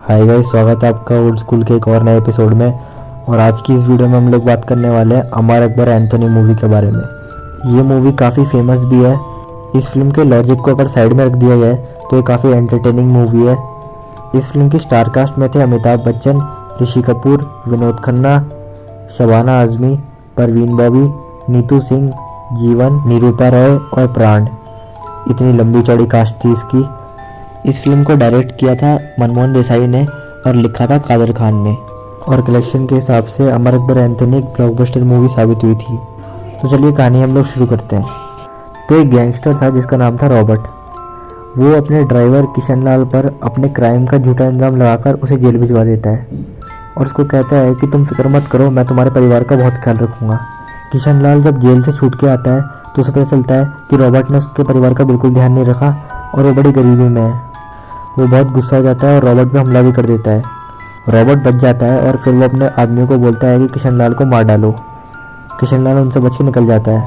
Hi guys, स्वागत है आपका ओल्ड स्कूल के एक और नए एपिसोड में। और आज की इस वीडियो में हम लोग बात करने वाले हैं अमर अकबर एंथोनी मूवी के बारे में। ये मूवी काफ़ी फेमस भी है। इस फिल्म के लॉजिक को अगर साइड में रख दिया जाए तो ये काफ़ी एंटरटेनिंग मूवी है। इस फिल्म की स्टार कास्ट में थे अमिताभ बच्चन, ऋषि कपूर, विनोद खन्ना, शबाना आजमी, परवीन बॉबी, नीतू सिंह, जीवन, निरूपा रॉय और प्राण। इतनी लंबी चौड़ी कास्ट थी इसकी। इस फिल्म को डायरेक्ट किया था मनमोहन देसाई ने और लिखा था कादर खान ने। और कलेक्शन के हिसाब से अमर अकबर एंथोनी एक ब्लॉकबस्टर मूवी साबित हुई थी। तो चलिए कहानी हम लोग शुरू करते हैं। तो एक गैंगस्टर था जिसका नाम था रॉबर्ट। वो अपने ड्राइवर किशन लाल पर अपने क्राइम का झूठा इल्ज़ाम लगाकर उसे जेल भिजवा देता है और उसको कहता है कि तुम फिक्र मत करो, मैं तुम्हारे परिवार का बहुत ख्याल रखूँगा। किशन लाल जब जेल से छूट के आता है तो उसे पता चलता है कि रॉबर्ट ने उसके परिवार का बिल्कुल ध्यान नहीं रखा और वो बड़ी गरीबी में है। वो बहुत गुस्सा हो जाता है और रॉबर्ट पे हमला भी कर देता है। रॉबर्ट बच जाता है और फिर वो अपने आदमियों को बोलता है कि किशन लाल को मार डालो। किशन लाल उनसे बच के निकल जाता है।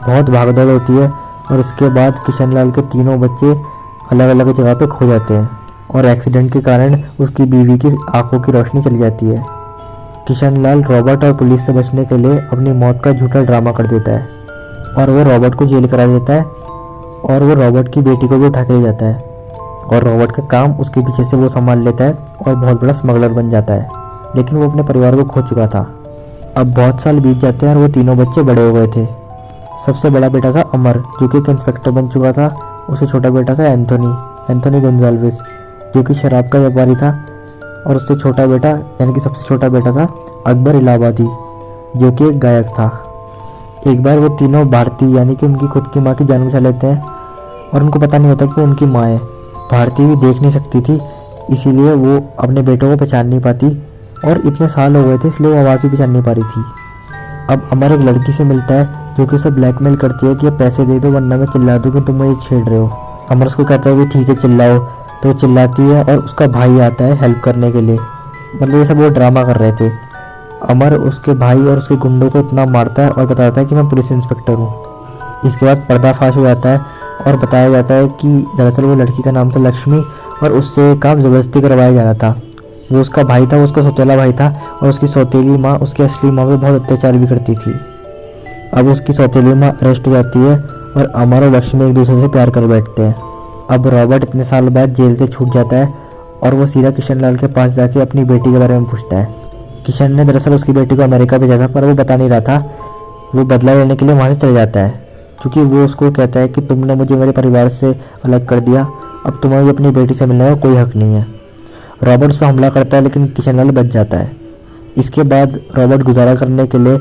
बहुत भागदौड़ होती है और इसके बाद किशन लाल के तीनों बच्चे अलग अलग जगह पे खो जाते हैं और एक्सीडेंट के कारण उसकी बीवी की आंखों की रोशनी चली जाती है। किशन लाल रॉबर्ट और पुलिस से बचने के लिए अपनी मौत का झूठा ड्रामा कर देता है और वो रॉबर्ट को जेल करा देता है और वो रॉबर्ट की बेटी को भी उठा के ले जाता है और रॉबर्ट का काम उसके पीछे से वो संभाल लेता है और बहुत बड़ा स्मगलर बन जाता है। लेकिन वो अपने परिवार को खो चुका था। अब बहुत साल बीत जाते हैं और वो तीनों बच्चे बड़े हो गए थे। सबसे बड़ा बेटा था अमर, जो कि एक इंस्पेक्टर बन चुका था। उससे छोटा बेटा था एंथोनी गोंजाल्विस, जो कि शराब का व्यापारी था। और उससे छोटा बेटा यानी कि सबसे छोटा बेटा था अकबर इलाहाबादी, जो कि एक गायक था। एक बार वो तीनों भारती यानी कि उनकी खुद की माँ की जान बचा लेते हैं और उनको पता नहीं होता कि उनकी माँ है। भारती भी देख नहीं सकती थी, इसीलिए वो अपने बेटों को पहचान नहीं पाती और इतने साल हो गए थे इसलिए वो आवाज़ भी पहचान नहीं पा रही थी। अब अमर एक लड़की से मिलता है जो कि उसे ब्लैकमेल करती है कि पैसे दे दो वरना मैं चिल्ला दूँ कि तुम मुझे छेड़ रहे हो। अमर उसको कहता है कि ठीक है चिल्लाओ, तो वो चिल्लाती है और उसका भाई आता है हेल्प करने के लिए। मतलब ये सब वो ड्रामा कर रहे थे। अमर उसके भाई और उसके गुंडों को इतना मारता है और बताता है कि मैं पुलिस इंस्पेक्टर हूँ। इसके बाद पर्दाफाश हो जाता है और बताया जाता है कि दरअसल वो लड़की का नाम था लक्ष्मी और उससे काम ज़बरदस्ती करवाया जा रहा था। वो उसका भाई था, वो उसका सौतेला भाई था और उसकी सौतेली माँ उसकी असली माँ पे बहुत अत्याचार भी करती थी। अब उसकी सौतेली माँ अरेस्ट हो जाती है और अमर और लक्ष्मी एक दूसरे से प्यार कर बैठते हैं। अब रॉबर्ट इतने साल बाद जेल से छूट जाता है और वो सीधा किशन लाल के पास जाके अपनी बेटी के बारे में पूछता है। किशन ने दरअसल उसकी बेटी को अमेरिका भेजा था पर वो बता नहीं रहा था। वो बदला लेने के लिए वहाँ से चले जाता है क्योंकि वो उसको कहता है कि तुमने मुझे मेरे परिवार से अलग कर दिया, अब तुम्हें भी अपनी बेटी से मिलने का कोई हक नहीं है। रॉबर्ट उस पर हमला करता है लेकिन किशन लाल बच जाता है। इसके बाद रॉबर्ट गुजारा करने के लिए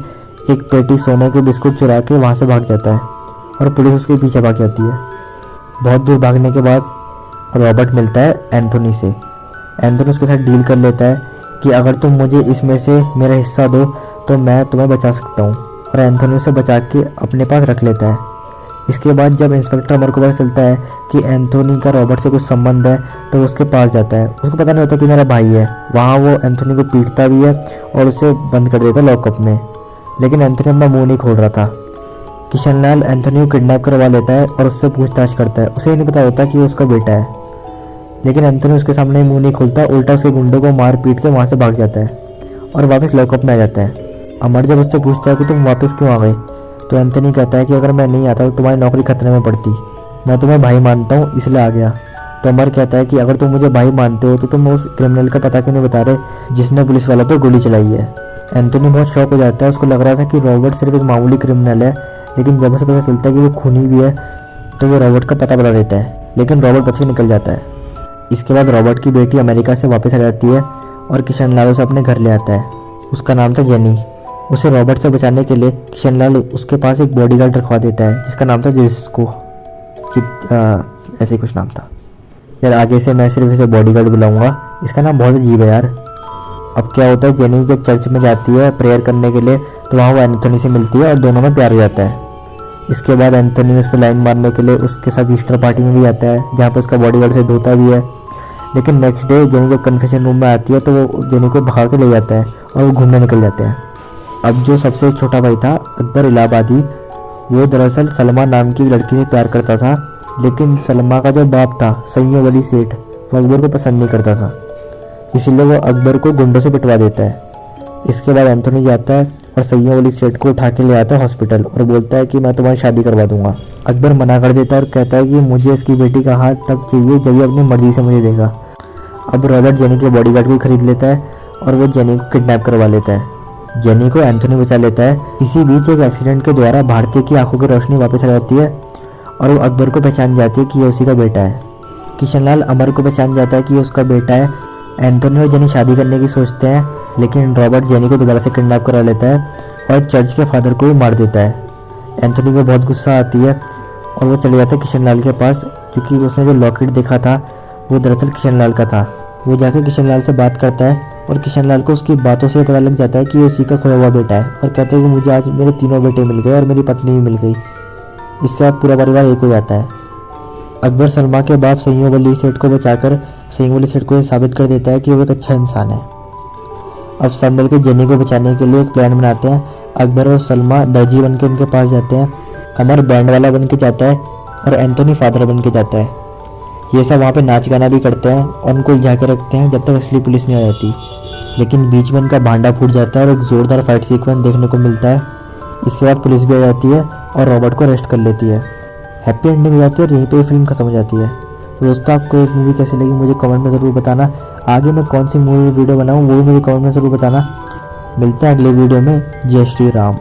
एक पेटी सोने के बिस्कुट चुरा के वहाँ से भाग जाता है और पुलिस उसके पीछे भाग जाती है। बहुत दूर भागने के बाद रॉबर्ट मिलता है एंथोनी से। एंथोनी उसके साथ डील कर लेता है कि अगर तुम मुझे इसमें से मेरा हिस्सा दो तो मैं तुम्हें बचा सकता हूँ, और एंथोनी उसे बचा के अपने पास रख लेता है। इसके बाद जब इंस्पेक्टर अमर को पता चलता है कि एंथोनी का रॉबर्ट से कुछ संबंध है तो वो उसके पास जाता है। उसको पता नहीं होता कि मेरा भाई है। वहाँ वो एंथोनी को पीटता भी है और उसे बंद कर देता है लॉकअप में। लेकिन एंथोनी अपना मुँह नहीं खोल रहा था। किशन लाल एंथोनी को किडनैप करवा लेता है और उससे पूछताछ करता है। उसे ये नहीं पता होता कि वो उसका बेटा है। लेकिन एंथोनी उसके सामने मुँह नहीं खोलता, उल्टा उसके गुंडों को मार पीट के वहाँ से भाग जाता है और वापस लॉकअप में आ जाता है। अमर जब उससे पूछता है कि तुम वापस क्यों आ गए, तो एंथोनी कहता है कि अगर मैं नहीं आता तो तुम्हारी नौकरी खतरे में पड़ती, मैं तुम्हें भाई मानता हूँ इसलिए आ गया। तो अमर कहता है कि अगर तुम मुझे भाई मानते हो तो तुम उस क्रिमिनल का पता क्यों नहीं बता रहे जिसने पुलिस वालों पर गोली चलाई है। एंथोनी बहुत शौक हो जाता है। उसको लग रहा था कि रॉबर्ट सिर्फ एक मामूली क्रिमिनल है, लेकिन जब उसे पता चलता है कि वो खूनी भी है तो वो रॉबर्ट का पता बता देता है। लेकिन रॉबर्ट बच के निकल जाता है। इसके बाद रॉबर्ट की बेटी अमेरिका से वापस आ जाती है और किशन लाल उसे अपने घर ले आता है। उसका नाम था जेनी। उसे रॉबर्ट से बचाने के लिए किशन लाल उसके पास एक बॉडीगार्ड रखवा देता है जिसका नाम था जिस्को, ऐसे ही कुछ नाम था। यार आगे से मैं सिर्फ इसे बॉडीगार्ड बुलाऊंगा, इसका नाम बहुत अजीब है यार। अब क्या होता है, जेनी जब चर्च में जाती है प्रेयर करने के लिए तो वहाँ वो एंथोनी से मिलती है और दोनों में प्यार हो जाता है। इसके बाद एंथोनी उस पर लाइन मारने के लिए उसके साथ ईस्टर पार्टी में भी आता है जहाँ पर उसका बॉडीगार्ड से धोता भी है। लेकिन नेक्स्ट डे जेनी जब कन्फेशन रूम में आती है तो वो जेनी को भगा के ले जाता है और वो घूमने निकल जाते हैं। अब जो सबसे छोटा भाई था अकबर इलाहाबादी, वो दरअसल सलमा नाम की लड़की से प्यार करता था। लेकिन सलमा का जो बाप था सैयद वली सेठ, वो अकबर को पसंद नहीं करता था। इसीलिए वो अकबर को गुंडों से पिटवा देता है। इसके बाद एंथोनी जाता है और सैयों वाली सेठ को उठा के ले आता है हॉस्पिटल और बोलता है कि मैं तुम्हारी शादी करवा दूंगा। अकबर मना कर देता है और कहता है कि मुझे इसकी बेटी का हाथ तब चाहिए जब ये अपनी मर्जी से मुझे देगा। अब रॉबर्ट जेनी के बॉडीगार्ड को खरीद लेता है और वो जेनी को किडनैप करवा लेता है। जेनी को एंथोनी बचा लेता है। इसी बीच एक एक्सीडेंट के द्वारा भारतीय की आंखों की रोशनी वापस आ जाती है और वो अकबर को पहचान जाती है कि ये उसी का बेटा है। किशनलाल अमर को पहचान जाता है कि ये उसका बेटा है। एंथोनी और जेनी शादी करने की सोचते हैं, लेकिन रॉबर्ट जेनी को दोबारा से किडनैप करा लेता है और चर्च के फादर को भी मार देता है। एंथोनी को बहुत गुस्सा आती है और वो चले जाता है किशनलाल के पास, क्योंकि उसने जो लॉकेट देखा था वो दरअसल किशनलाल का था। वो जाकर किशनलाल से बात करता है और किशनलाल को उसकी बातों से पता लग जाता है कि ये उसी का खोया हुआ बेटा है और कहते हैं कि मुझे आज मेरे तीनों बेटे मिल गए और मेरी पत्नी भी मिल गई। इसके बाद पूरा परिवार एक हो जाता है। अकबर सलमा के बाप सैयों वली सेठ को बचाकर सैयों वली सेठ को ये साबित कर देता है कि वो एक अच्छा इंसान है। अब सब मिलकर जेनी को बचाने के लिए एक प्लान बनाते हैं। अकबर और सलमा दर्जी बन के उनके पास जाते हैं, अमर बैंड वाला बन के जाता है और एंथोनी फादर बन के जाता है। ये सब वहाँ पे नाच गाना भी करते हैं और उनको उलझा के रखते हैं जब तक असली पुलिस नहीं आ जाती। लेकिन बीच में उनका भांडा फूट जाता है और एक ज़ोरदार फाइट सीक्वेंस देखने को मिलता है। इसके बाद पुलिस भी आ जाती है और रॉबर्ट को अरेस्ट कर लेती है। हैप्पी एंडिंग हो जाती है और यहीं पे फिल्म खत्म हो जाती है। तो दोस्तों, आपको एक मूवी कैसी लगी मुझे कमेंट में ज़रूर बताना। आगे मैं कौन सी मूवी वीडियो बनाऊँ वो भी मुझे कमेंट में ज़रूर बताना। मिलते हैं अगले वीडियो में। जय श्री राम।